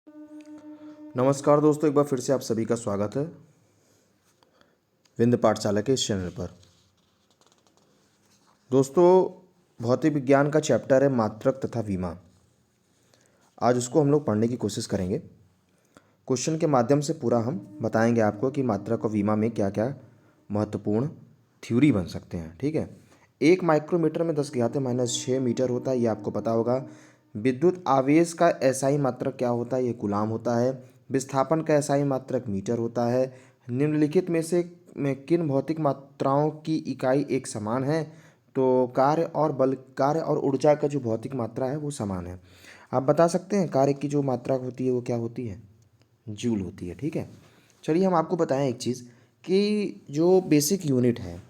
नमस्कार दोस्तों, एक बार फिर से आप सभी का स्वागत है विंध्य पाठशाला के इस चैनल पर। दोस्तों, भौतिक विज्ञान का चैप्टर है मात्रक तथा विमा। आज उसको हम लोग पढ़ने की कोशिश करेंगे। क्वेश्चन के माध्यम से पूरा हम बताएंगे आपको कि मात्रक और विमा में क्या क्या महत्वपूर्ण थ्योरी बन सकते हैं। ठीक है। 1 माइक्रोमीटर में 10⁻⁻6 मीटर होता है, ये आपको पता होगा। विद्युत आवेश का एसआई मात्रक क्या होता है? ये कूलाम होता है। विस्थापन का एसआई मात्रक मीटर होता है। निम्नलिखित में किन भौतिक मात्राओं की इकाई एक समान है? तो कार्य और ऊर्जा का जो भौतिक मात्रा है वो समान है। आप बता सकते हैं कार्य की जो मात्रा होती है वो क्या होती है? जूल होती है। ठीक है। चलिए हम आपको बताएं एक चीज़ कि जो बेसिक यूनिट है,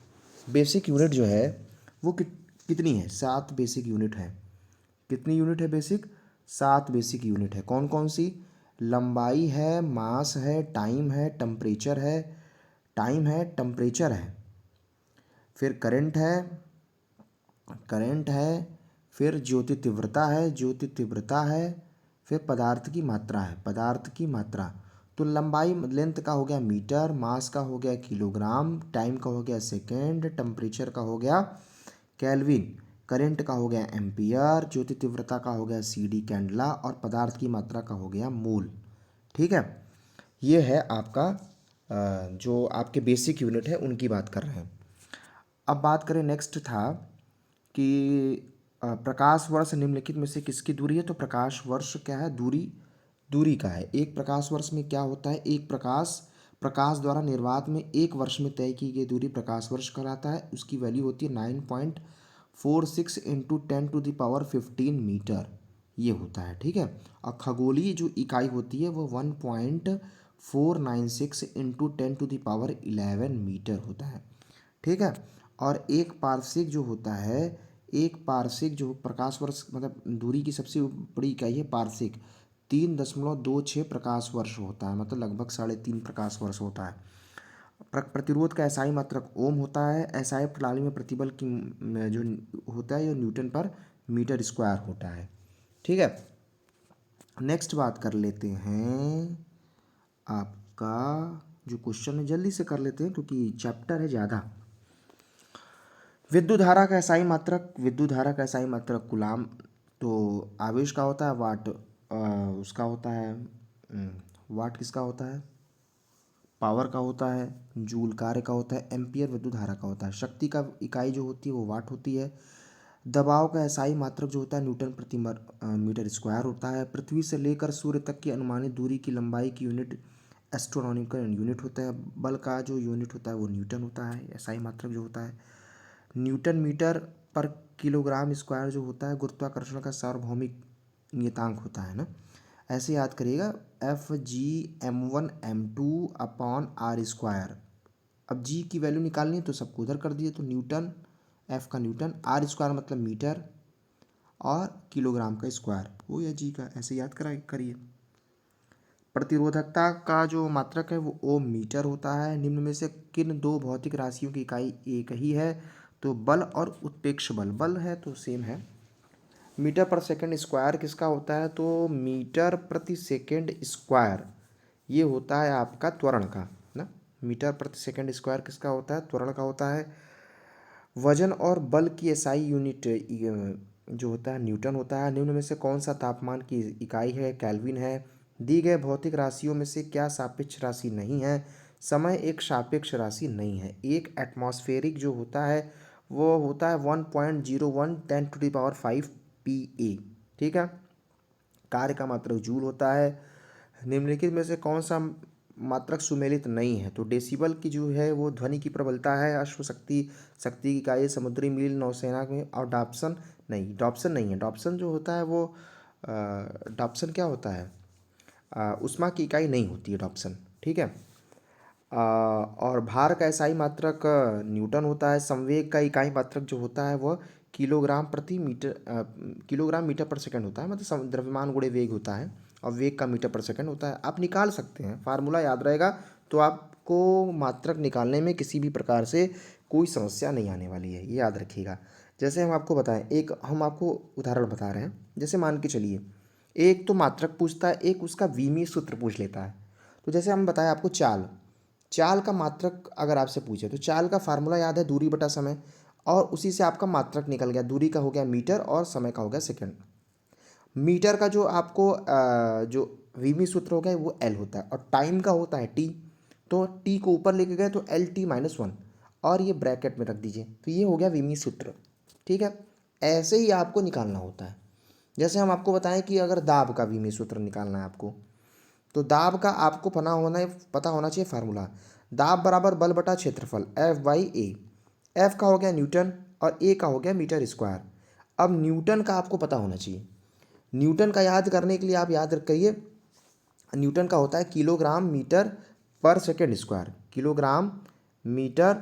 बेसिक यूनिट जो है वो कितनी है? 7 बेसिक यूनिट है। कितनी यूनिट है बेसिक? 7 बेसिक यूनिट है। कौन कौन सी? लंबाई है, मास है, टाइम है, टेम्परेचर है, फिर करंट है, फिर ज्योति तीव्रता है, फिर पदार्थ की मात्रा। तो लंबाई लेंथ का हो गया मीटर, मास का हो गया किलोग्राम, टाइम का हो गया सेकेंड, टेम्परेचर का हो गया केल्विन, करंट का हो गया एम्पियर, ज्योति तीव्रता का हो गया सीडी कैंडला और पदार्थ की मात्रा का हो गया मोल। ठीक है। ये है आपका जो आपके बेसिक यूनिट है उनकी बात कर रहे हैं। अब बात करें, नेक्स्ट था कि प्रकाश वर्ष निम्नलिखित में से किसकी दूरी है? तो प्रकाश वर्ष क्या है? दूरी का है। एक प्रकाश वर्ष में क्या होता है? एक प्रकाश द्वारा निर्वात में एक वर्ष में तय की गई दूरी प्रकाश वर्ष कहलाता है। उसकी वैल्यू होती है 9.46 इंटू 10⁻15 मीटर, ये होता है। ठीक है। और खगोलीय जो इकाई होती है वो 1.496 इंटू 10⁻11 मीटर होता है। ठीक है। और एक पारसिक जो होता है, एक पारसिक जो प्रकाश वर्ष मतलब दूरी की सबसे बड़ी इकाई है पारसिक, 3.26 प्रकाश वर्ष होता है, मतलब लगभग 3.5 प्रकाश वर्ष होता है। प्रतिरोध का एसआई मात्रक ओम होता है। एसआई प्रणाली में प्रतिबल की जो होता है ये न्यूटन पर मीटर स्क्वायर होता है। ठीक है। नेक्स्ट बात कर लेते हैं, आपका जो क्वेश्चन है जल्दी से कर लेते हैं क्योंकि चैप्टर है ज़्यादा। विद्युत धारा का एसआई मात्रक कूलाम। तो आवेश का होता है वाट, उसका होता है वाट किसका होता है? पावर का होता है। जूल कार्य का होता है। एम्पियर विद्युत धारा का होता है। शक्ति का इकाई जो होती है वो वाट होती है। दबाव का एसआई मात्रक जो होता है न्यूटन प्रति मीटर स्क्वायर होता है। पृथ्वी से लेकर सूर्य तक की अनुमानित दूरी की लंबाई की यूनिट एस्ट्रोनॉमिकल यूनिट होता है। बल का जो यूनिट होता है वो न्यूटन होता है। एसआई मात्रक जो होता है न्यूटन मीटर पर किलोग्राम स्क्वायर जो होता है गुरुत्वाकर्षण का सार्वभौमिक नियतांक होता है ना। ऐसे याद करिएगा, Fg m1 m2/r²। अब जी की वैल्यू निकालनी है तो सबको उधर कर दिए, तो न्यूटन, एफ का न्यूटन, आर स्क्वायर मतलब मीटर और किलोग्राम का स्क्वायर वो या जी का, ऐसे याद करिए। प्रतिरोधकता का जो मात्रक है वो ओम मीटर होता है। निम्न में से किन दो भौतिक राशियों की इकाई एक ही है? तो बल और उत्प्रेक्ष बल है तो सेम है। मीटर पर सेकंड स्क्वायर किसका होता है? तो मीटर प्रति सेकंड स्क्वायर ये होता है आपका त्वरण का ना। मीटर प्रति सेकंड स्क्वायर किसका होता है? त्वरण का होता है। वजन और बल की एसआई यूनिट जो होता है न्यूटन होता है। निम्न में से कौन सा तापमान की इकाई है? केल्विन है। दी गए भौतिक राशियों में से क्या सापेक्ष राशि नहीं है? समय एक सापेक्ष राशि नहीं है। एक एटमॉस्फेरिक जो होता है वो होता है 1.01 10⁵ PA। ठीक है। कार्य का मात्रक जूल होता है। निम्नलिखित में से कौन सा मात्रक सुमेलित नहीं है? तो डेसिबल की जो है वो ध्वनि की प्रबलता है। अश्व शक्ति की इकाई समुद्री मील नौसेना में। और डॉप्सन नहीं है। डॉप्सन जो होता है वो डॉप्सन क्या होता है? उष्मा की इकाई नहीं होती है डॉप्सन। ठीक है। और भार का एसआई मात्रक न्यूटन होता है। संवेग का इकाई मात्रक जो होता है वह किलोग्राम मीटर पर सेकंड होता है, मतलब द्रव्यमान गुणे वेग होता है और वेग का मीटर पर सेकंड होता है। आप निकाल सकते हैं, फार्मूला याद रहेगा तो आपको मात्रक निकालने में किसी भी प्रकार से कोई समस्या नहीं आने वाली है, ये याद रखिएगा। जैसे हम आपको बताएं, एक हम आपको उदाहरण बता रहे हैं। जैसे मान के चलिए एक तो मात्रक पूछता है, एक उसका विमीय सूत्र पूछ लेता है। तो जैसे हम बताएं आपको चाल, चाल का मात्रक अगर आपसे पूछे तो चाल का फार्मूला याद है, दूरी बटा समय, और उसी से आपका मात्रक निकल गया, दूरी का हो गया मीटर और समय का हो गया सेकंड। मीटर का जो आपको जो विमीय सूत्र हो गया वो एल होता है, और टाइम का होता है टी। तो टी को ऊपर लेके गए तो एल टी माइनस वन, और ये ब्रैकेट में रख दीजिए, तो ये हो गया विमीय सूत्र। ठीक है, ऐसे ही आपको निकालना होता है। जैसे हम आपको बताएं कि अगर दाब का विमीय सूत्र निकालना है आपको, तो दाब का आपको पता होना चाहिए फार्मूला, दाब बराबर बल बटा क्षेत्रफल, एफ बाई ए। एफ का हो गया न्यूटन और ए का हो गया मीटर स्क्वायर। अब न्यूटन का आपको पता होना चाहिए। न्यूटन का याद करने के लिए आप याद करिए, न्यूटन का होता है किलोग्राम मीटर पर second square, kilogram metre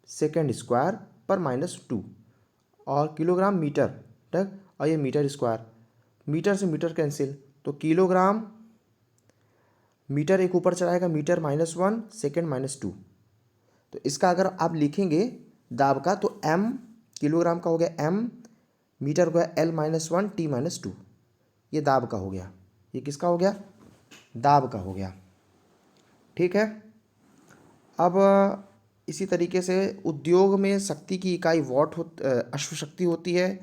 second square पर -2, और किलोग्राम मीटर, ठीक, और ये मीटर स्क्वायर, मीटर से मीटर कैंसिल, तो किलोग्राम मीटर एक ऊपर चलाएगा, मीटर -1 सेकेंड -2। तो इसका अगर आप लिखेंगे दाब का, तो m किलोग्राम का हो गया m, मीटर हो गया L-1 T-2, ये दाब का हो गया। ये किसका हो गया? दाब का हो गया। ठीक है। अब इसी तरीके से उद्योग में शक्ति की इकाई अश्व शक्ति होती है,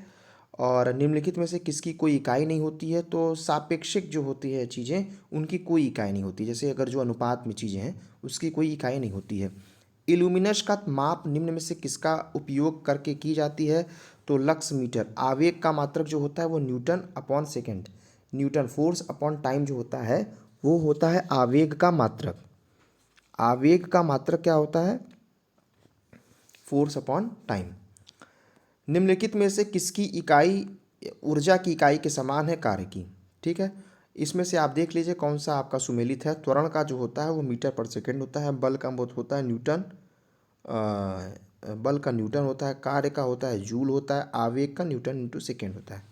और निम्नलिखित में से किसकी कोई इकाई नहीं होती है? तो सापेक्षिक जो होती है चीज़ें, उनकी कोई इकाई नहीं होती। जैसे अगर जो अनुपात में चीज़ें हैं उसकी कोई इकाई नहीं होती है। इल्यूमिनस का माप निम्न में से किसका उपयोग करके की जाती है? तो लक्स मीटर। आवेग का मात्रक जो होता है वो Newton upon second, Newton force upon time जो होता है वो होता है आवेग का मात्रक। आवेग का मात्रक क्या होता है? Force upon time. निम्नलिखित में से किसकी इकाई ऊर्जा की इकाई के समान है कार्य की? ठीक है, इसमें से आप देख लीजिए कौन सा आपका सुमेलित है। त्वरण का जो होता है वो मीटर पर सेकंड होता है, बल का होता है न्यूटन, बल का न्यूटन होता है, कार्य का होता है जूल होता है, आवेग का न्यूटन इंटू सेकेंड होता है।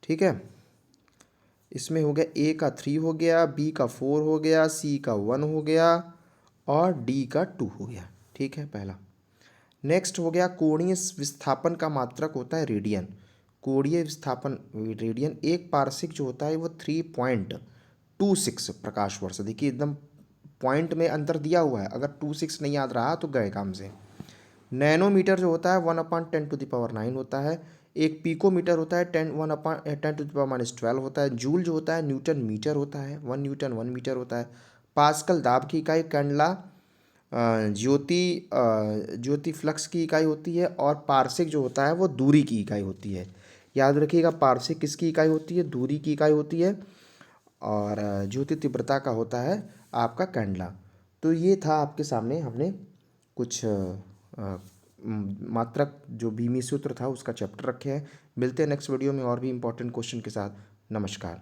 ठीक है, इसमें हो गया ए का 3 हो गया, बी का 4 हो गया, सी का 1 हो गया, और डी का 2 हो गया। ठीक है, पहला। नेक्स्ट हो गया कोणीय विस्थापन का मात्रक होता है रेडियन। कोणीय विस्थापन रेडियन, एक पारसिक जो होता है वो 3.26 प्रकाश वर्ष। देखिए एकदम पॉइंट में अंतर दिया हुआ है, अगर 26 नहीं याद रहा तो गए काम से। नैनोमीटर जो होता है 1/10⁹ होता है। एक पिकोमीटर होता है 1/10⁻12 होता है। जूल जो होता है न्यूटन मीटर होता है, 1 न्यूटन 1 मीटर होता है। पास्कल दाब की इकाई, कैंडला ज्योति फ्लक्स की इकाई होती है, और पारसिक जो होता है वो दूरी की इकाई होती है। याद रखिएगा, पारसिक किसकी इकाई होती है? दूरी की इकाई होती है, और ज्योति तीव्रता का होता है आपका कैंडला। तो ये था आपके सामने हमने कुछ मात्रक जो बीमी सूत्र था उसका चैप्टर रखे हैं। मिलते हैं नेक्स्ट वीडियो में और भी इंपॉर्टेंट क्वेश्चन के साथ। नमस्कार।